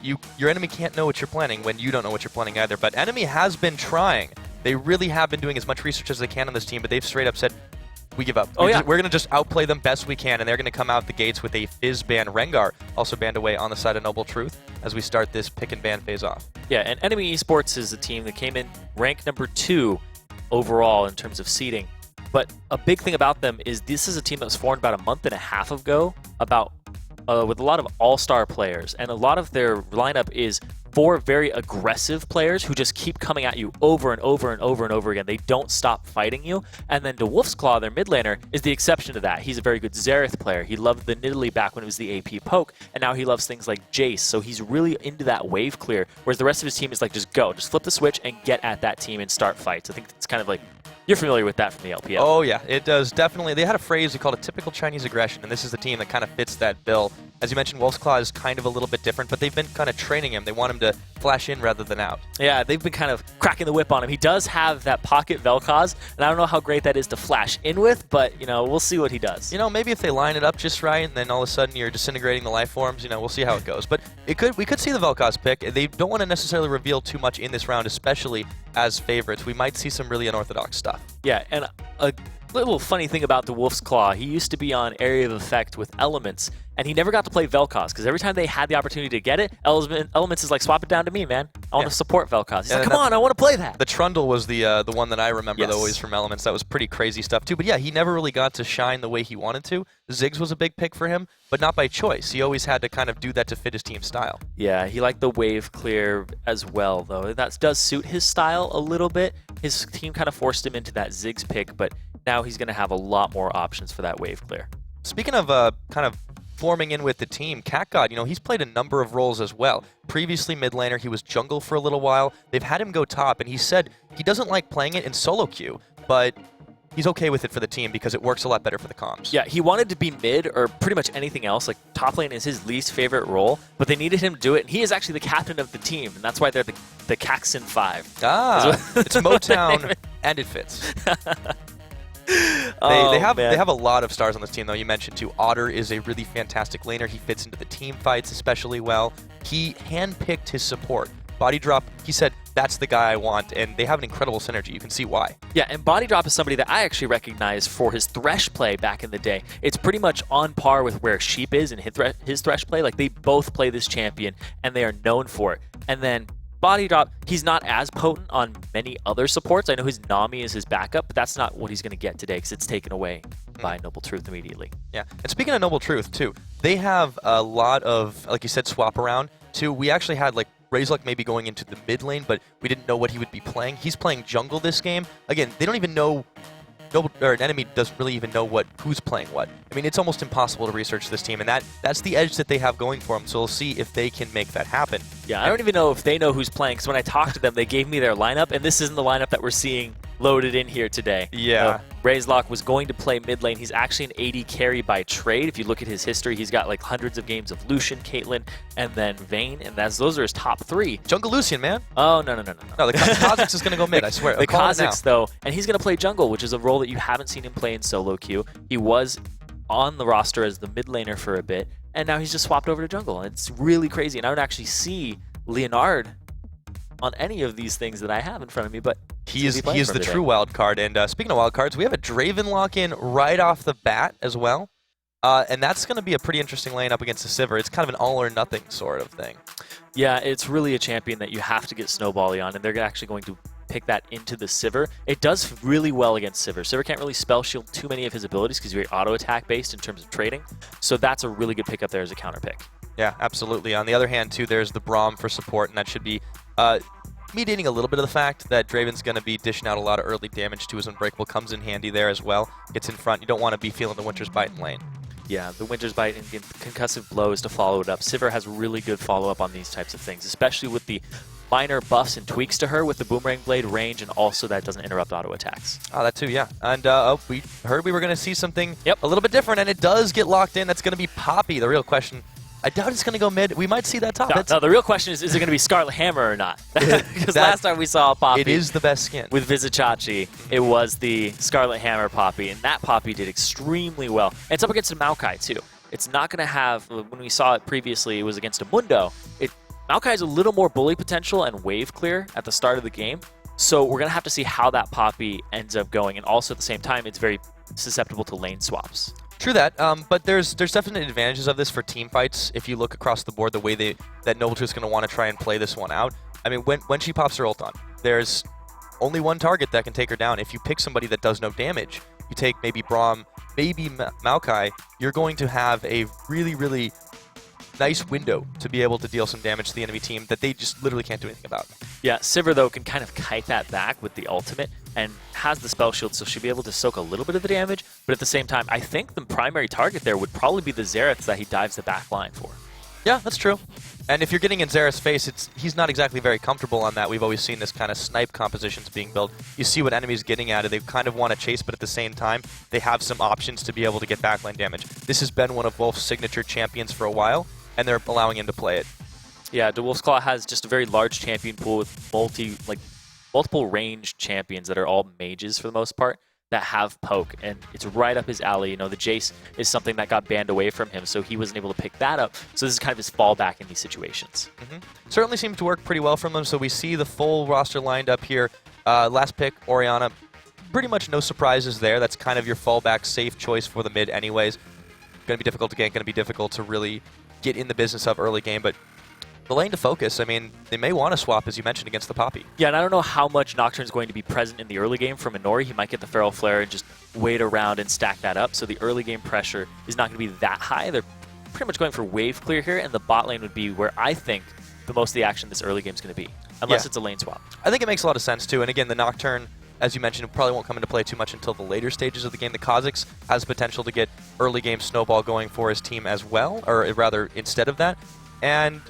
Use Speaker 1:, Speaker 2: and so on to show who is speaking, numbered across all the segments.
Speaker 1: your enemy can't know what you're planning when you don't know what you're planning either. But NME has been trying. They really have been doing as much research as they can on this team, but they've straight up said, we give up. We're going to just outplay them best we can, and they're going to come out the gates with a Fizz ban. Rengar also banned away on the side of Noble Truth as we start this pick and ban phase off.
Speaker 2: Yeah, and NME eSports is a team that came in ranked number 2 overall in terms of seeding. But a big thing about them is this is a team that was formed about a month and a half ago, with a lot of all-star players, and a lot of their lineup is 4 very aggressive players who just keep coming at you over and over and over and over again. They don't stop fighting you. And then Wolf's Claw, their mid laner, is the exception to that. He's a very good Xerath player. He loved the Nidalee back when it was the AP poke, and now he loves things like Jace. So he's really into that wave clear, whereas the rest of his team is like, just go, just flip the switch and get at that team and start fights. I think it's kind of like, you're familiar with that from the LPL.
Speaker 1: Oh yeah, it does definitely. They had a phrase they called a typical Chinese aggression, and this is the team that kind of fits that bill. As you mentioned, Wolf's Claw is kind of a little bit different, but they've been kind of training him. They want him to flash in rather than out.
Speaker 2: Yeah, they've been kind of cracking the whip on him. He does have that pocket Vel'Koz, and I don't know how great that is to flash in with, but, you know, we'll see what he does.
Speaker 1: You know, maybe if they line it up just right, and then all of a sudden you're disintegrating the life forms, you know, we'll see how it goes. But we could see the Vel'Koz pick. They don't want to necessarily reveal too much in this round, especially as favorites. We might see some really unorthodox stuff.
Speaker 2: Yeah, and a little funny thing about the Wolf's Claw, he used to be on Area of Effect with Elements, and he never got to play Vel'Koz, because every time they had the opportunity to get it, Elements is like, swap it down to me, man. I want to support Vel'Koz. He's like, come on, I want to play that.
Speaker 1: The Trundle was the one that I remember, though, always from Elements. That was pretty crazy stuff, too. But yeah, he never really got to shine the way he wanted to. Ziggs was a big pick for him, but not by choice. He always had to kind of do that to fit his team style.
Speaker 2: Yeah, he liked the wave clear as well, though. That does suit his style a little bit. His team kind of forced him into that Ziggs pick, but now he's going to have a lot more options for that wave clear.
Speaker 1: Speaking of kind of forming in with the team, CatGod, you know, he's played a number of roles as well. Previously mid laner, he was jungle for a little while. They've had him go top, and he said he doesn't like playing it in solo queue, but he's okay with it for the team because it works a lot better for the comms.
Speaker 2: Yeah, he wanted to be mid or pretty much anything else. Like, top lane is his least favorite role, but they needed him to do it, and he is actually the captain of the team, and that's why they're the Caxton 5.
Speaker 1: Ah, it's Motown, and it fits. They have a lot of stars on this team, though. You mentioned, too, Otter is a really fantastic laner. He fits into the team fights especially well. He handpicked his support. Body Drop, he said, that's the guy I want, and they have an incredible synergy. You can see why.
Speaker 2: Yeah, and Body Drop is somebody that I actually recognize for his Thresh play back in the day. It's pretty much on par with where Sheep is in his Thresh play. Like, they both play this champion, and they are known for it. And then Body Drop, he's not as potent on many other supports. I know his Nami is his backup, but that's not what he's going to get today because it's taken away by Noble Truth immediately.
Speaker 1: Yeah, and speaking of Noble Truth, too, they have a lot of, like you said, swap around, too. We actually had, like, Razorluck maybe going into the mid lane, but we didn't know what he would be playing. He's playing jungle this game. Again, they don't even know, an enemy doesn't really even know who's playing what. I mean, it's almost impossible to research this team, and that's the edge that they have going for them, so we'll see if they can make that happen.
Speaker 2: Yeah, I don't even know if they know who's playing, because when I talked to them, they gave me their lineup, and this isn't the lineup that we're seeing loaded in here today.
Speaker 1: Yeah.
Speaker 2: Razorluck was going to play mid lane. He's actually an AD carry by trade. If you look at his history, he's got like hundreds of games of Lucian, Caitlyn, and then Vayne, and those are his top 3.
Speaker 1: Jungle Lucian, man.
Speaker 2: Oh, no.
Speaker 1: No, the Kha'Zix is going to go mid, I swear.
Speaker 2: The Kha'Zix, though, and he's going to play jungle, which is a role that you haven't seen him play in solo queue. He was on the roster as the mid laner for a bit, and now he's just swapped over to jungle. And it's really crazy, and I don't actually see Leonard on any of these things that I have in front of me, but
Speaker 1: he is the true wild card. And speaking of wild cards, we have a Draven lock-in right off the bat as well. And that's going to be a pretty interesting lane up against the Sivir. It's kind of an all-or-nothing sort of thing.
Speaker 2: Yeah, it's really a champion that you have to get Snowbally on, and they're actually going to pick that into the Sivir. It does really well against Sivir. Sivir can't really spell shield too many of his abilities because he's very auto-attack based in terms of trading. So that's a really good pick up there as a counter pick.
Speaker 1: Yeah, absolutely. On the other hand, too, there's the Braum for support, and that should be mediating a little bit of the fact that Draven's going to be dishing out a lot of early damage to his Unbreakable. Comes in handy there as well. Gets in front. You don't want to be feeling the Winter's Bite in lane.
Speaker 2: Yeah, the Winter's Bite and concussive blows to follow it up. Sivir has really good follow-up on these types of things, especially with the minor buffs and tweaks to her with the Boomerang Blade range, and also that doesn't interrupt auto attacks.
Speaker 1: Oh, that too, yeah. And we heard we were going to see something a little bit different, and it does get locked in. That's going to be Poppy. The real question, I doubt it's going to go mid. We might see that top.
Speaker 2: No, the real question is it going to be Scarlet Hammer or not? Because last time we saw Poppy,
Speaker 1: it is the best skin.
Speaker 2: With Vizichachi, it was the Scarlet Hammer Poppy, and that Poppy did extremely well. And it's up against a Maokai, too. It's not going to have, when we saw it previously, it was against a Mundo. Maokai has a little more bully potential and wave clear at the start of the game. So we're going to have to see how that Poppy ends up going. And also at the same time, it's very susceptible to lane swaps.
Speaker 1: True that, but there's definite advantages of this for team fights. If you look across the board, the way that Noble Truth's going to want to try and play this one out. I mean, when she pops her ult on, there's only one target that can take her down. If you pick somebody that does no damage, you take maybe Braum, maybe Maokai, you're going to have a really, really nice window to be able to deal some damage to the enemy team that they just literally can't do anything about.
Speaker 2: Yeah, Sivir, though, can kind of kite that back with the ultimate and has the spell shield, so she'll be able to soak a little bit of the damage, but at the same time, I think the primary target there would probably be the Xerath that he dives the back line for.
Speaker 1: Yeah, that's true. And if you're getting in Xerath's face, he's not exactly very comfortable on that. We've always seen this kind of snipe compositions being built. You see what enemies getting at it. They kind of want to chase, but at the same time, they have some options to be able to get backline damage. This has been one of Wolf's signature champions for a while, and they're allowing him to play it.
Speaker 2: Yeah, the Wolf's Claw has just a very large champion pool with multiple ranged champions that are all mages for the most part that have poke, and it's right up his alley. You know, the Jace is something that got banned away from him, so he wasn't able to pick that up. So this is kind of his fallback in these situations.
Speaker 1: Certainly seems to work pretty well from them. So we see the full roster lined up here. Last pick, Orianna. Pretty much no surprises there. That's kind of your fallback safe choice for the mid anyways. Going to be difficult to gank, going to be difficult to really get in the business of early game, but the lane to focus, I mean, they may want to swap, as you mentioned, against the Poppy.
Speaker 2: Yeah, and I don't know how much Nocturne is going to be present in the early game from Inori. He might get the Feral Flare and just wait around and stack that up, so the early game pressure is not going to be that high. They're pretty much going for wave clear here, and the bot lane would be where I think the most of the action this early game is going to be, unless it's a lane swap.
Speaker 1: I think it makes a lot of sense, too, and again, the Nocturne, as you mentioned, probably won't come into play too much until the later stages of the game. The Kha'Zix has potential to get early game snowball going for his team as well, or rather, instead of that, and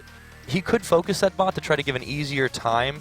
Speaker 1: he could focus that bot to try to give an easier time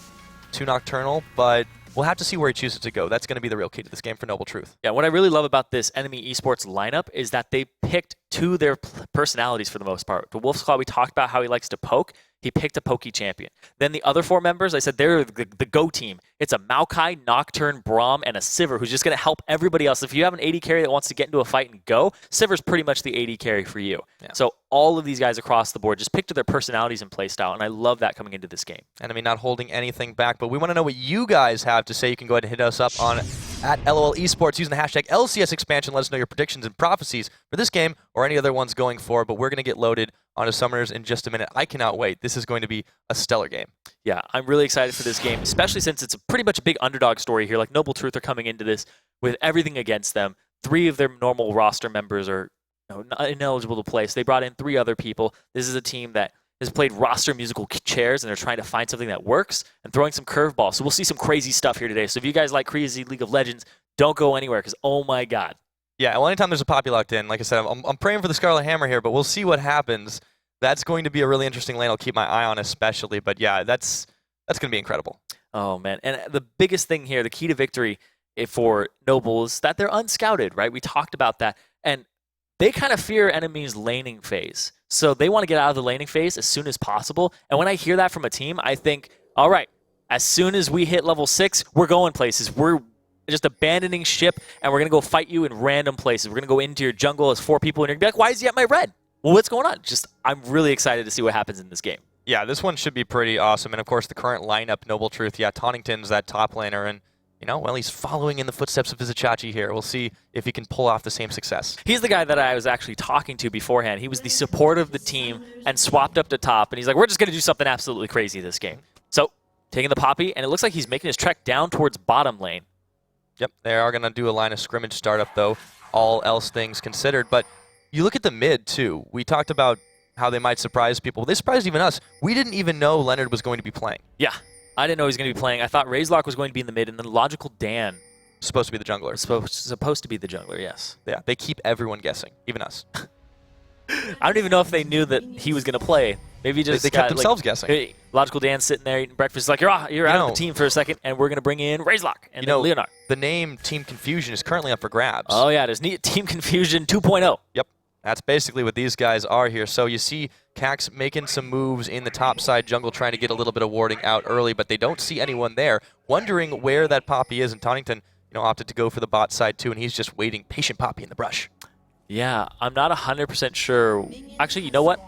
Speaker 1: to Nocturnal, but we'll have to see where he chooses to go. That's going to be the real key to this game for Noble Truth.
Speaker 2: Yeah, what I really love about this NME eSports lineup is that they picked to their personalities for the most part. The Wolf's Claw, we talked about how he likes to poke. He picked a pokey champion. Then the other four members, I said they're the go team. It's a Maokai, Nocturne, Braum, and a Sivir who's just going to help everybody else. If you have an AD carry that wants to get into a fight and go, Sivir's pretty much the AD carry for you. Yeah. So all of these guys across the board just picked to their personalities and playstyle, and I love that coming into this game.
Speaker 1: And I mean, not holding anything back, but we want to know what you guys have to say. You can go ahead and hit us up on at LOL Esports using the hashtag LCS expansion. Let us know your predictions and prophecies for this game or any other ones going forward, but we're going to get loaded onto Summoners in just a minute. I cannot wait. This is going to be a stellar game.
Speaker 2: Yeah, I'm really excited for this game, especially since it's pretty much a big underdog story here. Like, Noble Truth are coming into this with everything against them. 3 of their normal roster members are ineligible to play, so they brought in 3 other people. This is a team that has played roster musical chairs, and they're trying to find something that works and throwing some curveballs. So we'll see some crazy stuff here today. So if you guys like crazy League of Legends, don't go anywhere, because oh my god.
Speaker 1: Yeah, well, anytime there's a Poppy locked in, like I said, I'm praying for the Scarlet Hammer here, but we'll see what happens. That's going to be a really interesting lane I'll keep my eye on especially. But yeah, that's going to be incredible.
Speaker 2: Oh, man. And the biggest thing here, the key to victory for Noble is that they're unscouted, right? We talked about that. And they kind of fear enemies' laning phase. So they want to get out of the laning phase as soon as possible. And when I hear that from a team, I think, all right, as soon as we hit level 6, we're going places. We're just abandoning ship, and we're going to go fight you in random places. We're going to go into your jungle as 4 people, and you're going to be like, why is he at my red? Well, what's going on? I'm really excited to see what happens in this game.
Speaker 1: Yeah, this one should be pretty awesome. And, of course, the current lineup, Noble Truth, yeah, Tauntington's that top laner, and, you know, well, he's following in the footsteps of his Itachi here. We'll see if he can pull off the same success.
Speaker 2: He's the guy that I was actually talking to beforehand. He was the support of the team and swapped up to top, and he's like, we're just going to do something absolutely crazy this game. So, taking the Poppy, and it looks like he's making his trek down towards bottom lane.
Speaker 1: Yep, they are going to do a line of scrimmage startup, though, all else things considered. But you look at the mid, too. We talked about how they might surprise people. They surprised even us. We didn't even know Leonard was going to be playing.
Speaker 2: Yeah, I didn't know he was going to be playing. I thght Razelock was going to be in the mid, and then Logical Dan.
Speaker 1: Supposed to be the jungler.
Speaker 2: Supposed to be the jungler, yes.
Speaker 1: Yeah, they keep everyone guessing, even us.
Speaker 2: I don't even know if they knew that he was going to play. Maybe just
Speaker 1: they kept themselves guessing.
Speaker 2: Hey, Logical Dan sitting there eating breakfast. Like, you're out of the team for a second, and we're going to bring in Razelock and then Leonard.
Speaker 1: The name Team Confusion is currently up for grabs.
Speaker 2: Oh, yeah. There's Team Confusion 2.0.
Speaker 1: Yep. That's basically what these guys are here. So you see Cax making some moves in the top side jungle, trying to get a little bit of warding out early, but they don't see anyone there, wondering where that Poppy is. And Tauntington, opted to go for the bot side too, and he's just waiting, patient Poppy in the brush.
Speaker 2: Yeah, I'm not 100% sure. Actually, you know what?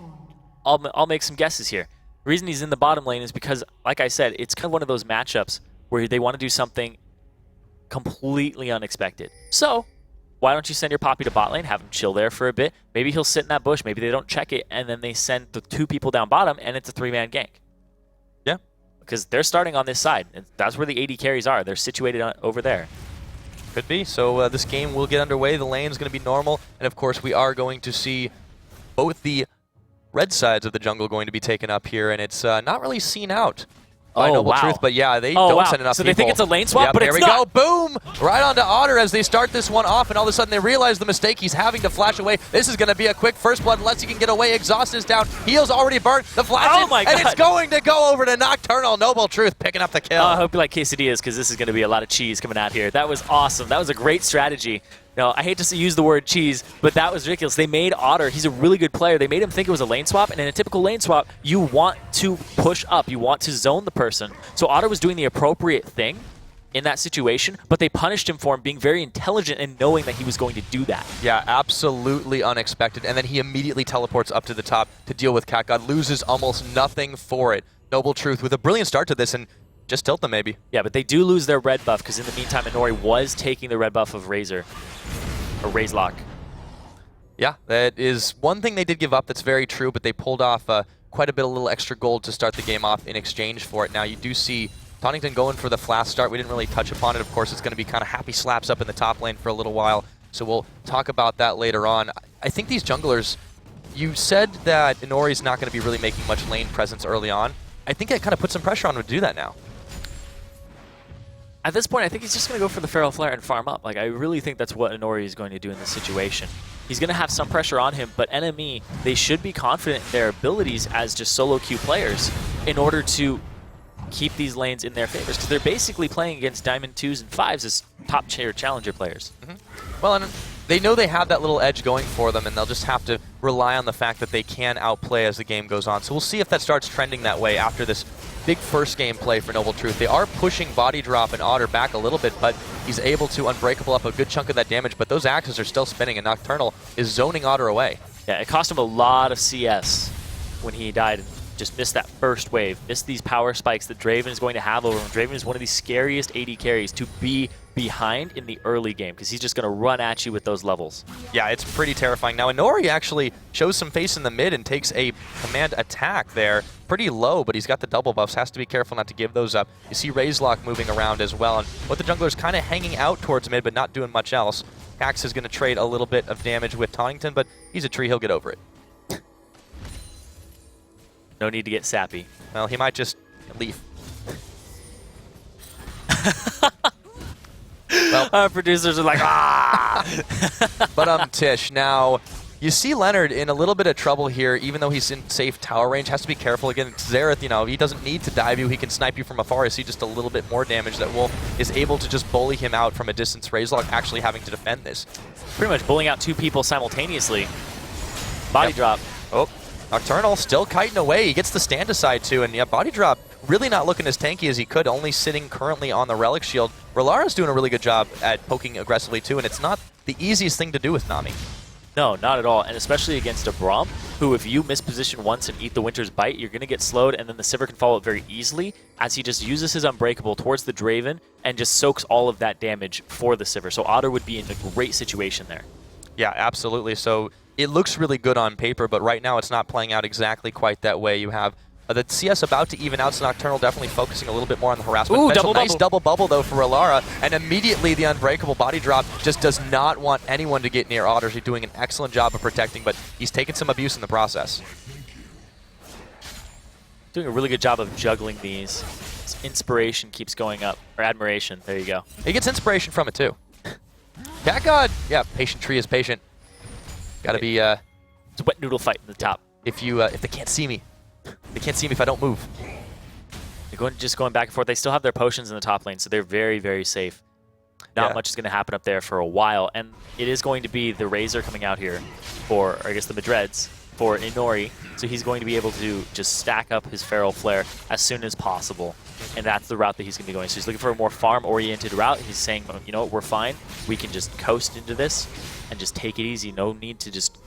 Speaker 2: I'll make some guesses here. The reason he's in the bottom lane is because, like I said, it's kind of one of those matchups where they want to do something completely unexpected. So why don't you send your Poppy to bot lane, have him chill there for a bit. Maybe he'll sit in that bush. Maybe they don't check it, and then they send the 2 people down bottom, and it's a 3-man gank.
Speaker 1: Yeah.
Speaker 2: Because they're starting on this side. And that's where the AD carries are. They're situated over there.
Speaker 1: Could be. So this game will get underway. The lane's going to be normal. And of course, we are going to see both the red sides of the jungle going to be taken up here. And it's not really seen out by Noble Truth. But yeah, they don't send enough
Speaker 2: so
Speaker 1: people.
Speaker 2: They think it's a lane swap, but
Speaker 1: there
Speaker 2: it's not.
Speaker 1: There we go. Boom. Right onto Otter as they start this one off. And all of a sudden, they realize the mistake. He's having to flash away. This is going to be a quick first blood unless he can get away. Exhaust is down. Heal's already burnt. The flash and it's going to go over to Nocturnal. Noble Truth picking up the kill.
Speaker 2: I hope you like quesadillas because this is going to be a lot of cheese coming out here. That was awesome. That was a great strategy. No, I hate to use the word cheese, but that was ridiculous. They made Otter, he's a really good player. They made him think it was a lane swap, and in a typical lane swap, you want to push up. You want to zone the person. So Otter was doing the appropriate thing in that situation, but they punished him for him being very intelligent and knowing that he was going to do that.
Speaker 1: Yeah, absolutely unexpected. And then he immediately teleports up to the top to deal with Cat God, loses almost nothing for it. Noble Truth with a brilliant start to this, and just tilt them maybe.
Speaker 2: Yeah, but they do lose their red buff because in the meantime, Inori was taking the red buff of Razor. Or Razelock.
Speaker 1: Yeah, that is one thing they did give up that's very true, but they pulled off quite a bit of little extra gold to start the game off in exchange for it. Now you do see Tonington going for the flash start. We didn't really touch upon it. Of course, it's going to be kind of happy slaps up in the top lane for a little while, so we'll talk about that later on. I think these junglers, you said that Inori's not going to be really making much lane presence early on. I think that kind of puts some pressure on him to do that now.
Speaker 2: At this point, I think he's just going to go for the Feral Flare and farm up. Like, I really think that's what Inori is going to do in this situation. He's going to have some pressure on him, but NME, they should be confident in their abilities as just solo queue players in order to keep these lanes in their favors, because they're basically playing against Diamond 2s and 5s as top-tier challenger players.
Speaker 1: Well, and they know they have that little edge going for them, and they'll just have to rely on the fact that they can outplay as the game goes on. So we'll see if that starts trending that way after this big first game play for Noble Truth. They are pushing Body Drop and Otter back a little bit, but he's able to Unbreakable up a good chunk of that damage, but those axes are still spinning, and Nocturnal is zoning Otter away.
Speaker 2: Yeah, it cost him a lot of CS when he died and just missed that first wave, missed these power spikes that Draven is going to have over him. Draven is one of the scariest AD carries to be behind in the early game because he's just going to run at you with those levels.
Speaker 1: Yeah, it's pretty terrifying. Now, Inori actually shows some face in the mid and takes a command attack there. Pretty low, but he's got the double buffs. Has to be careful not to give those up. You see Razelock moving around as well, and what the jungler's kind of hanging out towards mid, but not doing much else. Cax is going to trade a little bit of damage with Tonington, but he's a tree. He'll get over it.
Speaker 2: No need to get sappy.
Speaker 1: Well, he might just leave.
Speaker 2: Well, our producers are like, ah!
Speaker 1: But Tish, now you see Leonard in a little bit of trouble here, even though he's in safe tower range. Has to be careful again. Xerath, you know, he doesn't need to dive you. He can snipe you from afar. I see just a little bit more damage. That Wolf is able to just bully him out from a distance. Razelock actually having to defend this.
Speaker 2: Pretty much bullying out 2 people simultaneously. Body drop.
Speaker 1: Oh, Nocturnal still kiting away. He gets the stand aside too, and yeah, Body Drop really not looking as tanky as he could, only sitting currently on the Relic Shield. Rolara's doing a really good job at poking aggressively too, and it's not the easiest thing to do with Nami.
Speaker 2: No, not at all, and especially against a Braum, who if you misposition once and eat the Winter's Bite, you're going to get slowed, and then the Sivir can follow it very easily, as he just uses his Unbreakable towards the Draven, and just soaks all of that damage for the Sivir. So Otter would be in a great situation there.
Speaker 1: Yeah, absolutely. So it looks really good on paper, but right now it's not playing out exactly quite that way. You have the CS about to even out, so Nocturnal definitely focusing a little bit more on the harassment.
Speaker 2: Ooh, double
Speaker 1: nice
Speaker 2: bubble.
Speaker 1: Double bubble, though, for Rolara, and immediately the Unbreakable Body Drop just does not want anyone to get near Otter. He's doing an excellent job of protecting, but he's taking some abuse in the process.
Speaker 2: Doing a really good job of juggling these. His inspiration keeps going up, or admiration, there you go.
Speaker 1: He gets inspiration from it, too. Cat God, yeah, patient tree is patient. Gotta be,
Speaker 2: It's a wet noodle fight in the top.
Speaker 1: if they can't see me. They can't see me if I don't move.
Speaker 2: They're just going back and forth. They still have their potions in the top lane, so they're very, very safe. Not much is going to happen up there for a while, and it is going to be the Razor coming out here for, or I guess the Madreds, for Inori, so he's going to be able to just stack up his Feral Flare as soon as possible, and that's the route that he's going to be going. So he's looking for a more farm-oriented route. He's saying, you know what, we're fine. We can just coast into this and just take it easy. No need to just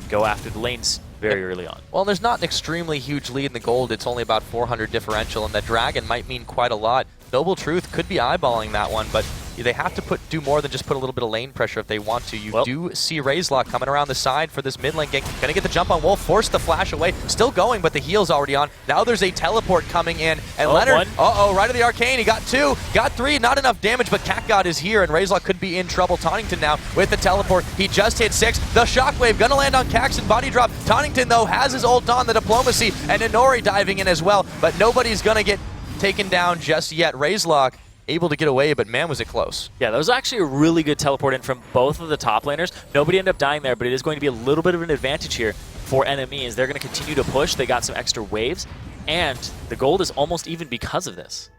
Speaker 2: go after the lanes very early on.
Speaker 1: Well, there's not an extremely huge lead in the gold. It's only about 400 differential, and that dragon might mean quite a lot. Noble Truth could be eyeballing that one, but they have to do more than just put a little bit of lane pressure if they want to. You do see Razelock coming around the side for this mid lane gank. Gonna get the jump on Wolf, force the flash away. Still going, but the heal's already on. Now there's a teleport coming in, and Leonard, right of the arcane. He got 2, got 3, not enough damage, but CatGod is here, and Razelock could be in trouble. Tonington now with the teleport. He just hit 6. The shockwave gonna land on Caxton, body drop. Tonington, though, has his ult on, the diplomacy, and Inori diving in as well, but nobody's gonna get taken down just yet. Razelock able to get away, but man, was it close.
Speaker 2: Yeah, that was actually a really good teleport in from both of the top laners. Nobody ended up dying there, but it is going to be a little bit of an advantage here for NME as they're going to continue to push. They got some extra waves, and the gold is almost even because of this.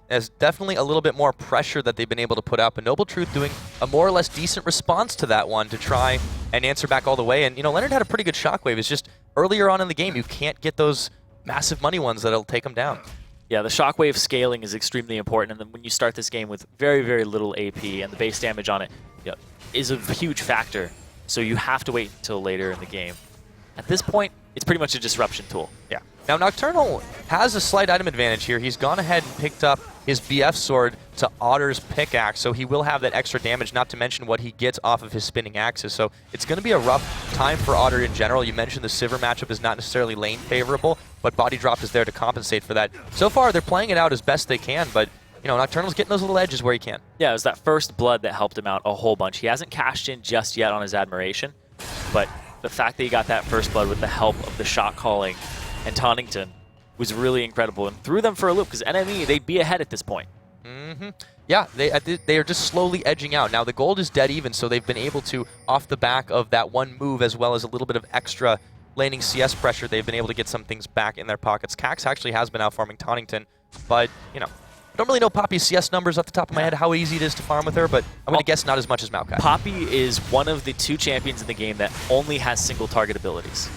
Speaker 1: There's definitely a little bit more pressure that they've been able to put out, but Noble Truth doing a more or less decent response to that one to try and answer back all the way. And, you know, Leonard had a pretty good shockwave. It's just earlier on in the game, you can't get those massive money ones that'll take them down.
Speaker 2: Yeah, the shockwave scaling is extremely important, and then when you start this game with very, very little AP and the base damage on it is a huge factor, so you have to wait until later in the game. At this point, it's pretty much a disruption tool.
Speaker 1: Yeah. Now, Nocturnal has a slight item advantage here. He's gone ahead and picked up his BF sword to Otter's pickaxe, so he will have that extra damage, not to mention what he gets off of his spinning axes. So it's going to be a rough time for Otter in general. You mentioned the Sivir matchup is not necessarily lane favorable, but Body Drop is there to compensate for that. So far, they're playing it out as best they can, but you know, Nocturnal's getting those little edges where he can. Yeah,
Speaker 2: it was that first blood that helped him out a whole bunch. He hasn't cashed in just yet on his admiration, but the fact that he got that first blood with the help of the shot calling and Tonington was really incredible and threw them for a loop because NME, they'd be ahead at this point.
Speaker 1: Yeah, they are just slowly edging out. Now, the gold is dead even, so they've been able to, off the back of that one move as well as a little bit of extra laning CS pressure, they've been able to get some things back in their pockets. Cax actually has been out farming Tonington, but, you know, I don't really know Poppy's CS numbers off the top of my head, how easy it is to farm with her, but I'm going to guess not as much as Maokai.
Speaker 2: Poppy is one of the 2 champions in the game that only has single target abilities.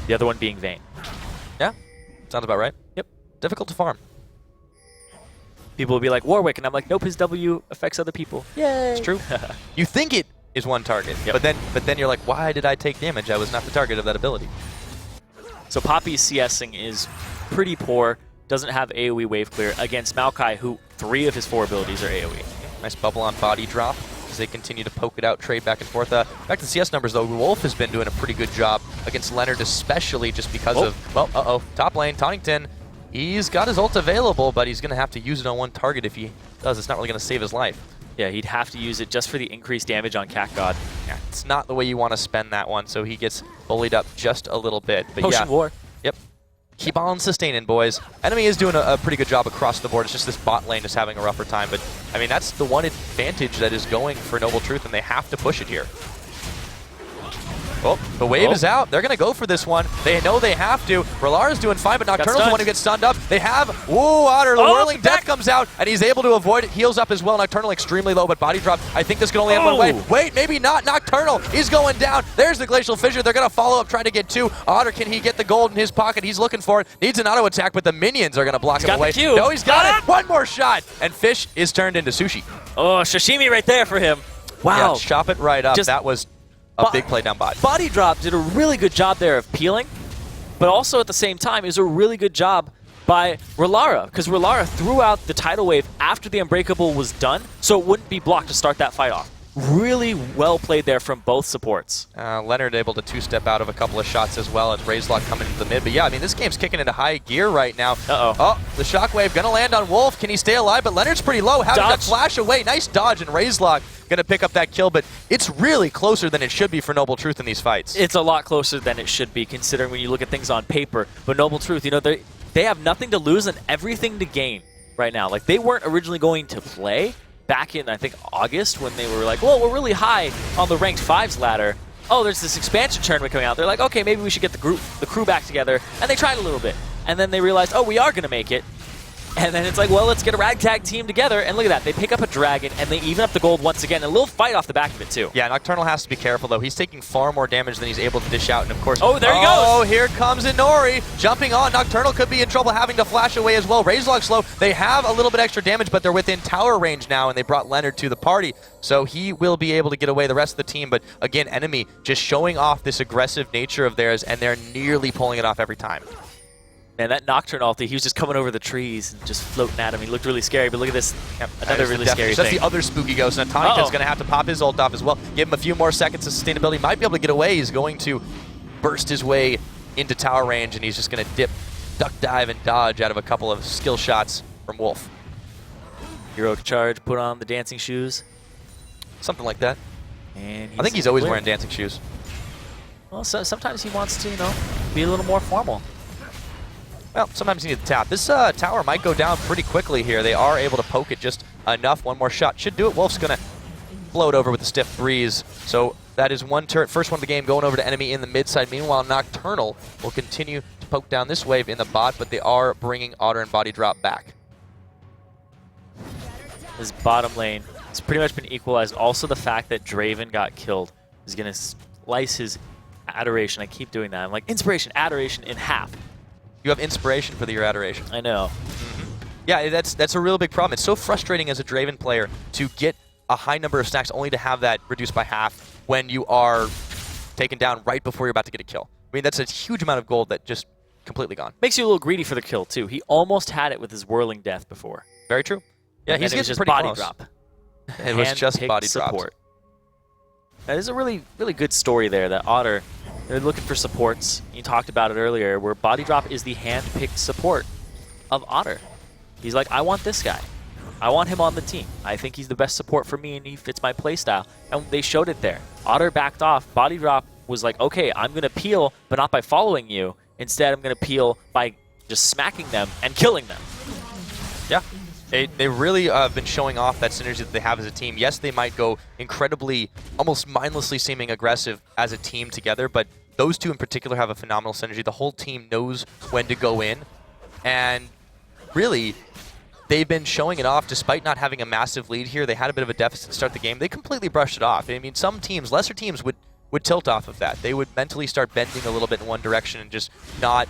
Speaker 2: The other one being Vayne.
Speaker 1: Yeah, sounds about right.
Speaker 2: Yep.
Speaker 1: Difficult to farm.
Speaker 2: People will be like, Warwick, and I'm like, nope, his W affects other people. Yay!
Speaker 1: It's true. You think it is one target, but then you're like, why did I take damage? I was not the target of that ability.
Speaker 2: So Poppy's CSing is pretty poor, doesn't have AoE wave clear against Maokai, who 3 of his 4 abilities are AoE.
Speaker 1: Nice bubble on body drop as they continue to poke it out, trade back and forth. Back to the CS numbers, though, Wolf has been doing a pretty good job against Leonard, especially just because of, well, top lane, Tonington. He's got his ult available, but he's going to have to use it on one target. If he does, it's not really going to save his life.
Speaker 2: Yeah, he'd have to use it just for the increased damage on CatGod.
Speaker 1: Yeah, it's not the way you want to spend that one, so he gets bullied up just a little bit. But
Speaker 2: Potion War.
Speaker 1: Yep. Keep on sustaining, boys. Enemy is doing a pretty good job across the board. It's just this bot lane is having a rougher time. But, I mean, that's the one advantage that is going for Noble Truth, and they have to push it here. Oh, the wave is out. They're going to go for this one. They know they have to. R'Lar's doing fine, but Nocturnal's the one who gets stunned up. They have, Otter, the Whirling Death comes out, and he's able to avoid it. Heals up as well. Nocturnal extremely low, but body drop. I think this can only end one way. Wait, maybe not. Nocturnal, he's going down. There's the Glacial Fissure. They're going to follow up, trying to get 2. Otter, can he get the gold in his pocket? He's looking for it. Needs an auto attack, but the minions are going to block him away. No, he's got it. One more shot, and Fish is turned into sushi.
Speaker 2: Oh, sashimi right there for him. Wow.
Speaker 1: Yeah, chop it right up. That was a big play down bot.
Speaker 2: Body Drop did a really good job there of peeling, but also at the same time, it was a really good job by R'Lara, because R'Lara threw out the tidal wave after the Unbreakable was done, so it wouldn't be blocked to start that fight off. Really well played there from both supports.
Speaker 1: Leonard able to 2-step out of a couple of shots as well as Razelock coming into the mid. But yeah, I mean, this game's kicking into high gear right now. Oh, the shockwave gonna land on Wolf. Can he stay alive? But Leonard's pretty low. Having to flash away. Nice dodge, and Razelock gonna pick up that kill. But it's really closer than it should be for Noble Truth in these fights.
Speaker 2: It's a lot closer than it should be, considering when you look at things on paper. But Noble Truth, you know, they have nothing to lose and everything to gain right now. Like, they weren't originally going to play back in, I think, August, when they were like, well, we're really high on the ranked 5s ladder. Oh, there's this expansion tournament coming out. They're like, okay, maybe we should get the crew back together. And they tried a little bit. And then they realized, oh, we are going to make it. And then it's like, well, let's get a ragtag team together. And look at that. They pick up a dragon, and they even up the gold once again. A little fight off the back of it, too.
Speaker 1: Yeah, Nocturnal has to be careful, though. He's taking far more damage than he's able to dish out. And, of course...
Speaker 2: Oh, there he goes!
Speaker 1: Oh, here comes Inori. Jumping on. Nocturnal could be in trouble having to flash away as well. Razorlock slow. They have a little bit extra damage, but they're within tower range now, and they brought Leonard to the party. So he will be able to get away the rest of the team. But, again, NME just showing off this aggressive nature of theirs, and they're nearly pulling it off every time.
Speaker 2: Man, that Nocturne ulti, he was just coming over the trees and just floating at him. He looked really scary, but look at this. Yep, another really scary thing.
Speaker 1: That's the other spooky ghost. And Tonica's going to have to pop his ult off as well. Give him a few more seconds of sustainability. Might be able to get away. He's going to burst his way into tower range, and he's just going to dip, duck, dive, and dodge out of a couple of skill shots from Wolf.
Speaker 2: Heroic charge, put on the dancing shoes.
Speaker 1: Something like that.
Speaker 2: And
Speaker 1: I think he's always wearing dancing shoes.
Speaker 2: Well, so sometimes he wants to, be a little more formal.
Speaker 1: Well, sometimes you need to tap. This tower might go down pretty quickly here. They are able to poke it just enough. One more shot should do it. Wolf's going to float over with the stiff breeze. So that is one turret. First one of the game going over to NME in the mid side. Meanwhile, Nocturnal will continue to poke down this wave in the bot, but they are bringing Otter and Body Drop back.
Speaker 2: This bottom lane has pretty much been equalized. Also, the fact that Draven got killed is going to slice his adoration. I keep doing that. I'm like, inspiration, adoration in half.
Speaker 1: You have inspiration for your adoration.
Speaker 2: I know.
Speaker 1: Yeah, that's a real big problem. It's so frustrating as a Draven player to get a high number of stacks only to have that reduced by half when you are taken down right before you're about to get a kill. I mean, that's a huge amount of gold that just completely gone.
Speaker 2: Makes you a little greedy for the kill, too. He almost had it with his whirling death before.
Speaker 1: Very true. Yeah, he's getting pretty
Speaker 2: body
Speaker 1: close.
Speaker 2: drop.
Speaker 1: It was just body
Speaker 2: support. That is a really, really good story there that Otter, they're looking for supports. You talked about it earlier, where Body Drop is the hand-picked support of Otter. He's like, I want this guy. I want him on the team. I think he's the best support for me, and he fits my playstyle. And they showed it there. Otter backed off. Body Drop was like, okay, I'm going to peel, but not by following you. Instead, I'm going to peel by just smacking them and killing them.
Speaker 1: Yeah. They really have been showing off that synergy that they have as a team. Yes, they might go incredibly, almost mindlessly seeming aggressive as a team together, but those two in particular have a phenomenal synergy. The whole team knows when to go in, and really, they've been showing it off despite not having a massive lead here. They had a bit of a deficit to start the game. They completely brushed it off. I mean, some teams, lesser teams, would tilt off of that. They would mentally start bending a little bit in one direction and just not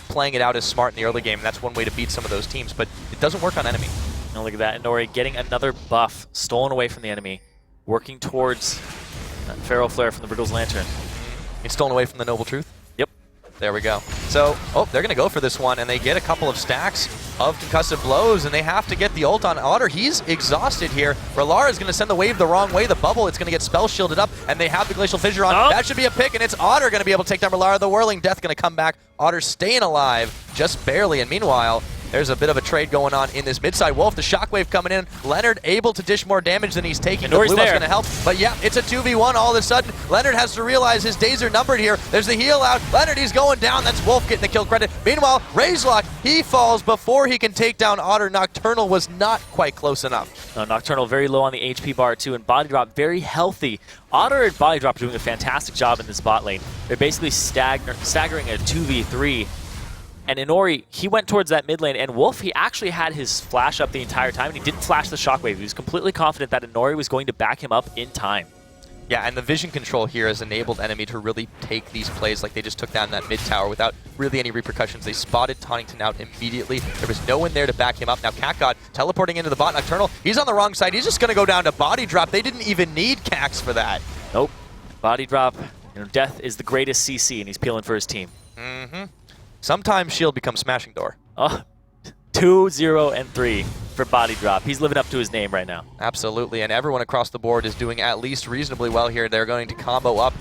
Speaker 1: playing it out as smart in the early game, and that's one way to beat some of those teams, but it doesn't work on enemy.
Speaker 2: Now look at that, Inori getting another buff stolen away from the enemy, working towards that Feral Flare from the Briggle's Lantern.
Speaker 1: It's stolen away from the Noble Truth?
Speaker 2: Yep.
Speaker 1: There we go. So, they're going to go for this one, and they get a couple of stacks of concussive blows, and they have to get the ult on Otter. He's exhausted here. Relara is going to send the wave the wrong way. The bubble, it's going to get spell shielded up, and they have the Glacial Fissure on. That should be a pick, and it's Otter going to be able to take down Relara. The Whirling Death going to come back. Otter staying alive, just barely, and meanwhile, there's a bit of a trade going on in this mid-side. Wolf, the Shockwave coming in. Leonard able to dish more damage than he's taking. The blue buff's going to help. But yeah, it's a 2v1 all of a sudden. Leonard has to realize his days are numbered here. There's the heal out. Leonard, he's going down. That's Wolf getting the kill credit. Meanwhile, Razorlock, he falls before he can take down Otter. Nocturnal was not quite close enough.
Speaker 2: Nocturnal very low on the HP bar too, and Body Drop very healthy. Otter and Body Drop are doing a fantastic job in this bot lane. They're basically staggering a 2v3. And Inori, he went towards that mid lane, and Wolf, he actually had his flash up the entire time, and he didn't flash the Shockwave. He was completely confident that Inori was going to back him up in time.
Speaker 1: Yeah, and the vision control here has enabled enemy to really take these plays like they just took down that mid tower without really any repercussions. They spotted Tauntington out immediately. There was no one there to back him up. Now CatGod teleporting into the bot. Nocturnal, he's on the wrong side. He's just going to go down to Body Drop. They didn't even need Cax for that.
Speaker 2: Nope. Body Drop, death is the greatest CC, and he's peeling for his team.
Speaker 1: Sometimes Shield becomes Smashing Door.
Speaker 2: 2, 0, and 3 for Body Drop. He's living up to his name right now.
Speaker 1: Absolutely, and everyone across the board is doing at least reasonably well here. They're going to combo up.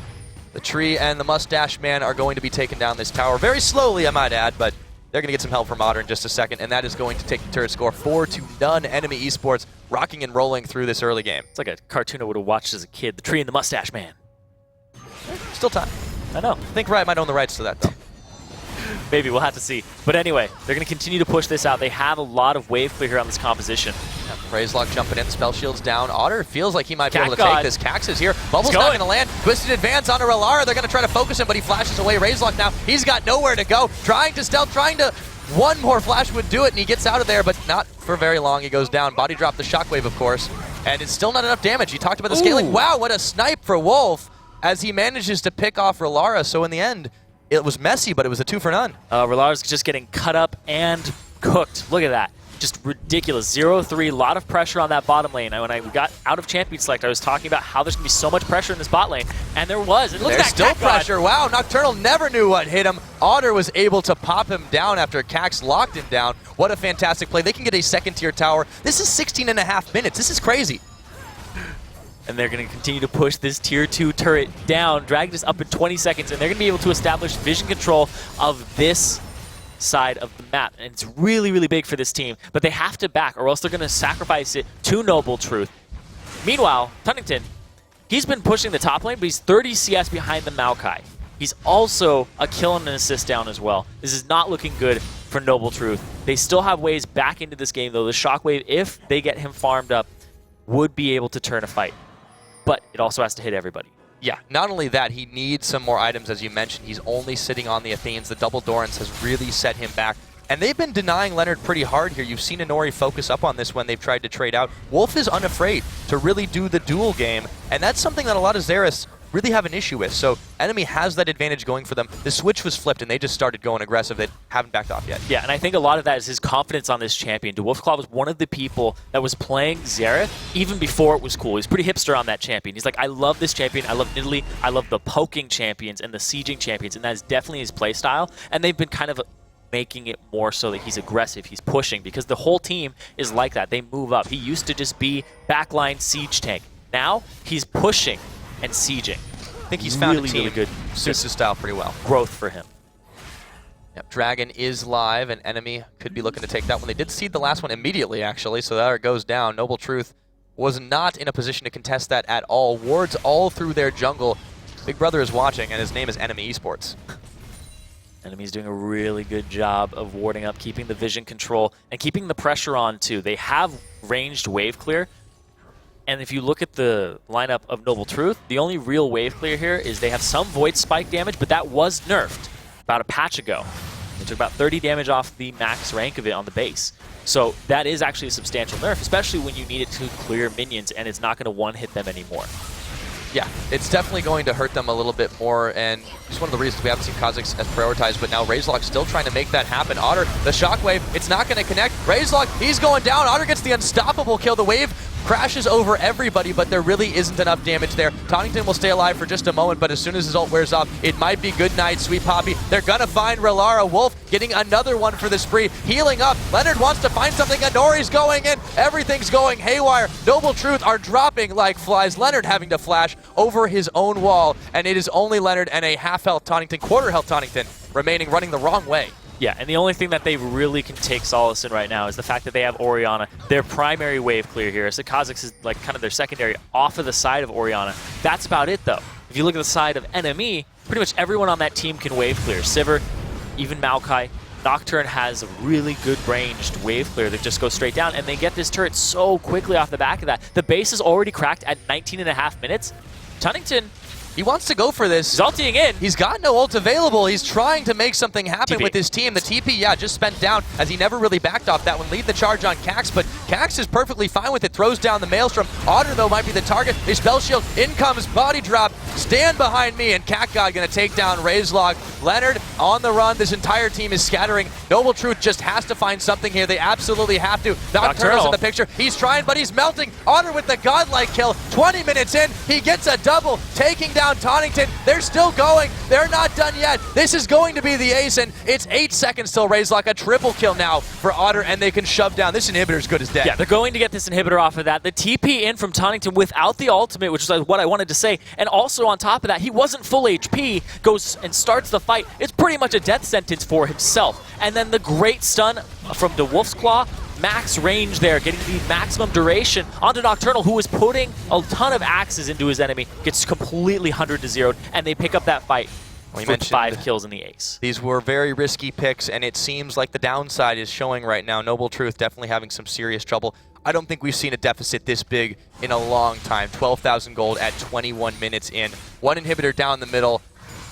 Speaker 1: The Tree and the Mustache Man are going to be taking down this tower very slowly, I might add, but they're going to get some help from Otter in just a second, and that is going to take the turret score 4-0. NME eSports rocking and rolling through this early game.
Speaker 2: It's like a cartoon I would have watched as a kid. The Tree and the Mustache Man.
Speaker 1: Still time.
Speaker 2: I know.
Speaker 1: I think Riot might own the rights to that, though.
Speaker 2: Maybe, we'll have to see. But anyway, they're going to continue to push this out. They have a lot of wave clear here on this composition.
Speaker 1: Razorlock jumping in, spell shields down. Otter feels like he might be able to take this. Cax is here. Bubble's not going to land. Twisted advance onto Relara. They're going to try to focus him, but he flashes away. Razorlock now, he's got nowhere to go. Trying to stealth, trying to One more flash would do it, and he gets out of there, but not for very long. He goes down. Body drop the shockwave, of course, and it's still not enough damage. He talked about the scaling. Wow, what a snipe for Wolf as he manages to pick off Relara. So in the end, it was messy, but it was a 2 for none.
Speaker 2: Relara's just getting cut up and cooked. Look at that. Just ridiculous. 0-3, a lot of pressure on that bottom lane. When I got out of champion select, I was talking about how there's going to be so much pressure in this bot lane, and there was. And look at that
Speaker 1: still pressure. Wow, Nocturnal never knew what hit him. Otter was able to pop him down after Cax locked him down. What a fantastic play. They can get a second-tier tower. This is 16.5 minutes. This is crazy.
Speaker 2: And they're going to continue to push this tier 2 turret down, drag this up in 20 seconds, and they're going to be able to establish vision control of this side of the map. And it's really, really big for this team, but they have to back or else they're going to sacrifice it to Noble Truth. Meanwhile, Tunnington, he's been pushing the top lane, but he's 30 CS behind the Maokai. He's also a kill and an assist down as well. This is not looking good for Noble Truth. They still have ways back into this game, though. The Shockwave, if they get him farmed up, would be able to turn a fight. But it also has to hit everybody.
Speaker 1: Yeah, not only that, he needs some more items, as you mentioned. He's only sitting on the Athenes. The double Dorans has really set him back. And they've been denying Leonard pretty hard here. You've seen Inori focus up on this when they've tried to trade out. Wolf is unafraid to really do the duel game, and that's something that a lot of Xeraths really have an issue with. So Enemy has that advantage going for them. The switch was flipped, and they just started going aggressive. They haven't backed off yet.
Speaker 2: Yeah, and I think a lot of that is his confidence on this champion. DeWolfclaw was one of the people that was playing Xerath even before it was cool. He's pretty hipster on that champion. He's like, I love this champion. I love Nidalee. I love the poking champions and the sieging champions, and that is definitely his play style. And they've been kind of making it more so that he's aggressive, he's pushing, because the whole team is like that. They move up. He used to just be backline siege tank. Now he's pushing and sieging.
Speaker 1: I think he's found
Speaker 2: really,
Speaker 1: a team
Speaker 2: really good.
Speaker 1: Suits his style pretty well.
Speaker 2: Growth for him.
Speaker 1: Yep, Dragon is live, and Enemy could be looking to take that one. They did seed the last one immediately, actually, so there it goes down. Noble Truth was not in a position to contest that at all. Wards all through their jungle. Big Brother is watching, and his name is NME eSports.
Speaker 2: Enemy's doing a really good job of warding up, keeping the vision control, and keeping the pressure on, too. They have ranged wave clear. And if you look at the lineup of Noble Truth, the only real wave clear here is they have some Void Spike damage, but that was nerfed about a patch ago. They took about 30 damage off the max rank of it on the base. So that is actually a substantial nerf, especially when you need it to clear minions and it's not going to one-hit them anymore.
Speaker 1: Yeah, it's definitely going to hurt them a little bit more, and it's one of the reasons we haven't seen Kha'Zix as prioritized, but now Razelock still trying to make that happen. Otter, the Shockwave, it's not going to connect. Razelock, he's going down. Otter gets the unstoppable kill. The wave crashes over everybody, but there really isn't enough damage there. Tonnington will stay alive for just a moment, but as soon as his ult wears off, it might be good night, Sweet Poppy. They're gonna find Relara. Wolf getting another one for the spree. Healing up. Leonard wants to find something. Inori's going in. Everything's going haywire. Noble Truth are dropping like flies. Leonard having to flash over his own wall, and it is only Leonard and a half-health Tonnington, quarter-health Tonnington remaining, running the wrong way.
Speaker 2: Yeah, and the only thing that they really can take solace in right now is the fact that they have Orianna, their primary wave clear here. So Kha'Zix is like kind of their secondary off of the side of Orianna. That's about it, though. If you look at the side of NME, pretty much everyone on that team can wave clear. Sivir, even Maokai. Nocturne has a really good ranged wave clear that just goes straight down, and they get this turret so quickly off the back of that. The base is already cracked at 19.5 minutes. Tonnington,
Speaker 1: he wants to go for this.
Speaker 2: He's ulting in.
Speaker 1: He's got no ult available. He's trying to make something happen
Speaker 2: TP.
Speaker 1: with his team. The TP, yeah, just spent down as he never really backed off that one. Lead the charge on Cax, but Cax is perfectly fine with it. Throws down the Maelstrom. Otter, though, might be the target. His spell shield. In comes body drop. Stand behind me, and CatGod going to take down Razelock. Leonard on the run. This entire team is scattering. Noble Truth just has to find something here. They absolutely have to. Nocturnal's in the picture. He's trying, but he's melting. Otter with the godlike kill. 20 minutes in, he gets a double, taking down Tonnington. They're still going. They're not done yet. This is going to be the ace, and it's 8 seconds till Razelock. A triple kill now for Otter, and they can shove down. This inhibitor is good as dead.
Speaker 2: Yeah, they're going to get this inhibitor off of that. The TP in from Tonnington without the ultimate, which is what I wanted to say, and also on top of that, he wasn't full HP, goes and starts the fight. It's pretty much a death sentence for himself. And then the great stun from DeWolfclaw, max range there, getting the maximum duration onto Nocturnal, who is putting a ton of axes into his enemy, gets completely 100-0'd, and they pick up that fight with 5 kills in the ace.
Speaker 1: These were very risky picks, and it seems like the downside is showing right now. Noble Truth definitely having some serious trouble. I don't think we've seen a deficit this big in a long time. 12,000 gold at 21 minutes in. One inhibitor down the middle.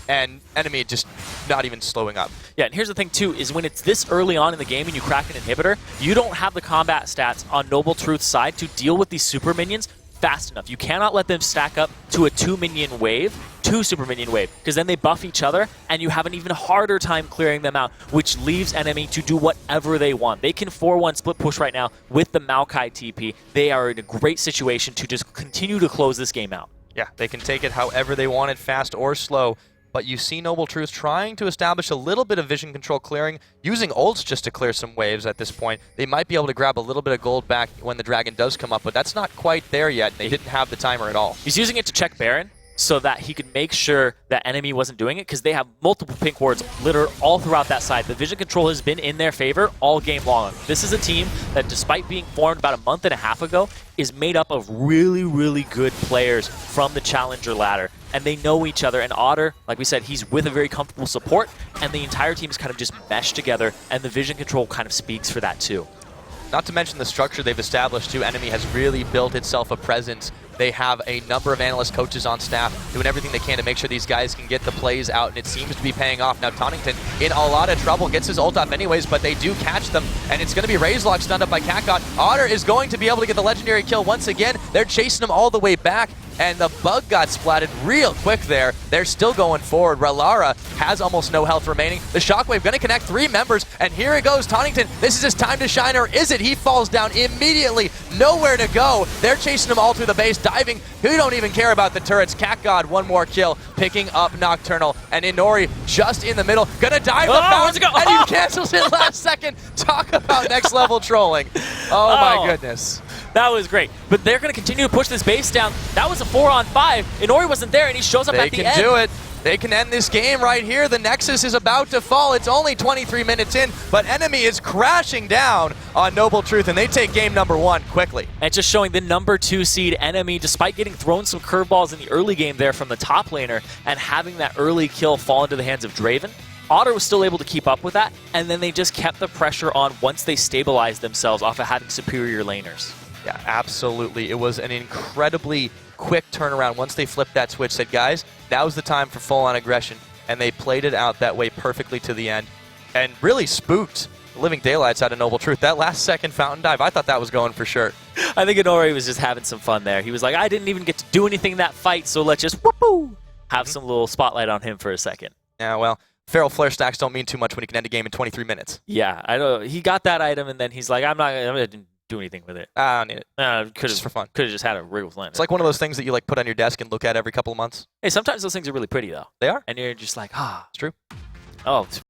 Speaker 1: and NME just not even slowing up.
Speaker 2: Yeah, and here's the thing too, is when it's this early on in the game and you crack an inhibitor, you don't have the combat stats on Noble Truth's side to deal with these super minions fast enough. You cannot let them stack up to a 2-minion wave, 2-super minion wave, because then they buff each other and you have an even harder time clearing them out, which leaves NME to do whatever they want. They can 4-1 split push right now with the Maokai TP. They are in a great situation to just continue to close this game out.
Speaker 1: Yeah, they can take it however they want it, fast or slow. But you see Noble Truth trying to establish a little bit of vision control clearing, using ults just to clear some waves at this point. They might be able to grab a little bit of gold back when the dragon does come up, but that's not quite there yet. They didn't have the timer at all.
Speaker 2: He's using it to check Baron so that he could make sure that NME wasn't doing it, because they have multiple pink wards littered all throughout that side. The vision control has been in their favor all game long. This is a team that, despite being formed about a month and a half ago, is made up of really, really good players from the Challenger ladder. And they know each other. And Otter, like we said, he's with a very comfortable support, and the entire team is kind of just meshed together, and the vision control kind of speaks for that too.
Speaker 1: Not to mention the structure they've established too. NME has really built itself a presence. They have a number of analyst coaches on staff doing everything they can to make sure these guys can get the plays out, and it seems to be paying off. Now Tonington in a lot of trouble, gets his ult off anyways, but they do catch them, and it's going to be Razorlock stunned up by Catgod. Otter is going to be able to get the legendary kill once again. They're chasing him all the way back, and the bug got splatted real quick there. They're still going forward. Relara has almost no health remaining. The Shockwave going to connect 3 members, and here it goes. Tonington, this is his time to shine, or is it? He falls down immediately. Nowhere to go. They're chasing him all through the base, diving. Who don't even care about the turrets. Catgod, 1 more kill, picking up Nocturnal, and Inori just in the middle. Gonna dive the fountain, and he cancels it last second. Talk about next level trolling. Oh my goodness.
Speaker 2: That was great. But they're going to continue to push this base down. That was a 4-on-5. Inori wasn't there, and he shows up at the end.
Speaker 1: They can do it. They can end this game right here. The Nexus is about to fall. It's only 23 minutes in, but NME is crashing down on Noble Truth, and they take game number 1 quickly.
Speaker 2: And just showing the number 2 seed NME, despite getting thrown some curveballs in the early game there from the top laner and having that early kill fall into the hands of Draven, Otter was still able to keep up with that, and then they just kept the pressure on once they stabilized themselves off of having superior laners.
Speaker 1: Yeah, absolutely. It was an incredibly quick turnaround. Once they flipped that switch, said, guys, now's the time for full-on aggression, and they played it out that way perfectly to the end, and really spooked the living daylights out of Noble Truth. That last second fountain dive, I thought that was going for sure.
Speaker 2: I think Inori was just having some fun there. He was like, I didn't even get to do anything in that fight, so let's just whoop-oo, have some little spotlight on him for a second.
Speaker 1: Yeah, well, Feral Flare stacks don't mean too much when you can end a game in 23 minutes.
Speaker 2: Yeah, I know. He got that item, and then he's like, I'm going to do anything with it.
Speaker 1: I don't need it.
Speaker 2: Just
Speaker 1: for fun.
Speaker 2: Could have just had a rig with Lantern.
Speaker 1: It's like one of those things that you like put on your desk and look at every couple of months.
Speaker 2: Hey, sometimes those things are really pretty, though.
Speaker 1: They are.
Speaker 2: And you're just like,
Speaker 1: It's true.
Speaker 2: Oh, it's